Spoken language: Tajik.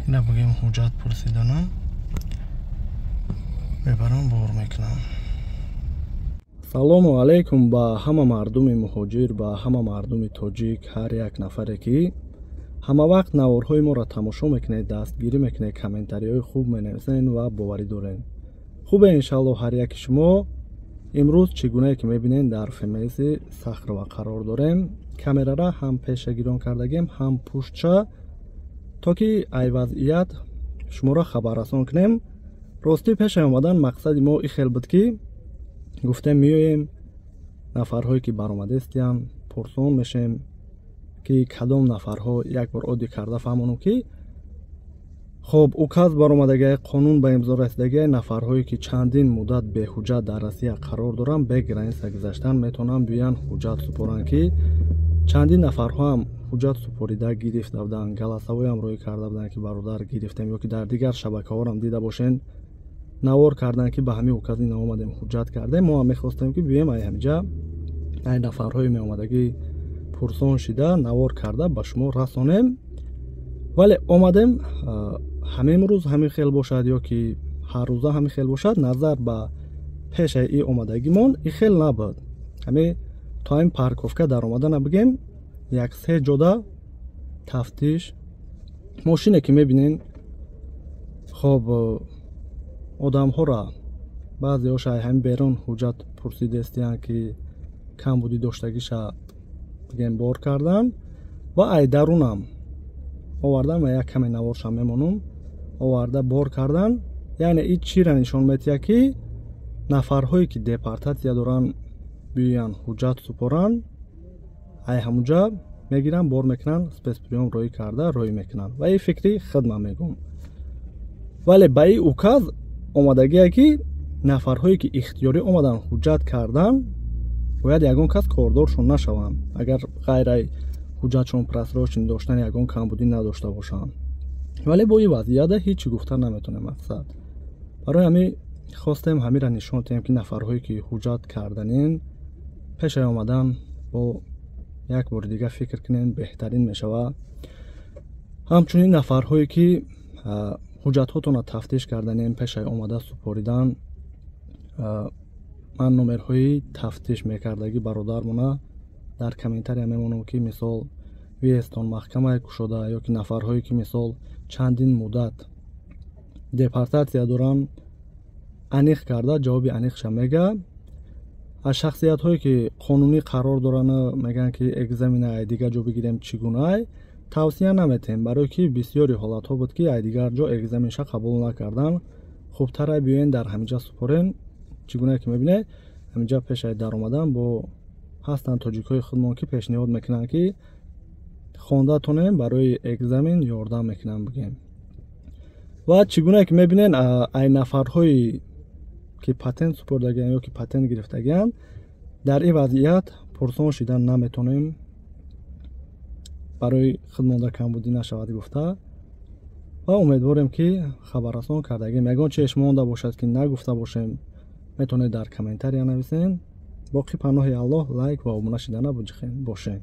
بگیم حجت پرسیدنم ببرم بار میکنم. салому алайкум ба ҳама мардуми муҳоҷир, ба ҳама мардуми тоҷик, ҳар як нафаре ки ҳама вақт наворҳои моро тамошо мекунед, дастгирӣ мекунед, комментариҳои хуб менависед ва боварӣ доред. хубе иншаллоҳ ҳар яки шумо имрӯз чӣ гунае ки мебинед дар фмс-и Сахрова қарор дорем. камерара ҳам пеша гирон кардагем, ҳам пуштша, то ки ай вазъият шуморо хабаррасон кунем. ростӣ пеша омадан мақсади мо и хел буд ки гуфтем меоем нафарҳое ки баромадестиян пурсон мешем ки кадом нафарҳо як бор одди карда фаҳмонем ки хоб указ баромадагиай қонун ба имзо расидагиай нафарҳое ки чандин муддат беҳуҷҷат дар Россия қарор доранд бе граниса гузаштан метавонанд биёянд ҳуҷҷат супоранд ки чандин нафарҳо ҳам ҳуҷҷат супорида гирифта буданд. галасавоям рӯй карда буданд ки бародар гирифтем ё ки дар дигар шабакаҳорам дида бошен навор карданд ки ба ҳамин укази наомадем ҳуҷҷат кардем. мо ҳам мехостем ки биёем ай ҳамҷа ай нафарҳои меомадагӣ пурсон шида навор карда ба шумо расонем. вале омадем ҳамин рӯз ҳамин хел бошад ё ки ҳар рӯза ҳамин хел бошад, назар ба пешаи и омадагимон и хел набуд. ҳамин то ин парковка дар омадана бигем як се ҷода тафтиш мошине ки мебинен хоб одамҳора баъзеҳоша ҳамин берун ҳуҷҷат пурсидестиянд ки камбудӣ доштагиша бигем бор кардан ва ай дарунам овардан ва як каме наворшам мемонам оварда бор кардан. яъне ин чиро нишон медиҳад ки нафарҳое ки депортатсия доранд биёянд ҳуҷҷат супоранд, ай ҳамунҷа мегиранд бор мекунанд, спецприём рӯй карда рӯй мекунанд ва ин фикри хидмат мегӯм. вале ба ин указ омадагие ки нафарҳое ки ихтиёрӣ омаданд ҳуҷҷат кардан бояд ягон кас кордоршон нашаванд, агар ғайрай ҳуҷҷатшон просрочен доштан ягон камбудӣ надошта бошанд. вале бо ин вазъияда ҳеҷ гуфта наметавонем. мақсад барои ҳамин хостем ҳамира нишон диҳем ки нафарҳое ки ҳуҷҷат карданен пешай омадан бо як бори дига фикр кунен, беҳтарин мешавад. ҳамчунин нафарҳое ки ҳуҷҷатҳотонро тафтиш карданем пешай омада супоридан, ман номерҳои тафтиш мекардагӣ бародармона дар комментария мемонам ки мисол виестон маҳкамае кушода ё ки нафарҳое ки мисол чандин муддат депортатсия доранд аниқ карда ҷавоби аниқша мега. аз шахсиятҳое ки қонунӣ қарор доранд мегӯянд ки экзамена ай дигар ҷо бигирем чӣ гунаай тавсия наметем, барое ки бисёри ҳолатҳо буд ки ай дигар ҷо экзаменша қабул накарданд. хубтарай биёен дар ҳаминҷа супорен. чӣ гунае ки мебинед ҳаминҷа пешай даромадан бо ҳастанд тоҷикҳои худмон ки пешниҳод мекунанд ки хондатонем барои экзамен ёрдам мекунанд бигем. ва чӣ гунае ки мебинед ай нафарҳои ки патент супордагиянд ё ки патент гирифтагиянд дар ин вазъият пурсон шида наметавонем барои худмонда камбудӣ нашавад гуфта ва умедворем ки хабаррасон кардагем. ягон чизе монда бошад ки нагуфта бошем метавонед дар комментария нависен. боқӣ паноҳи аллоҳ, лайк ва обуна шида набошед.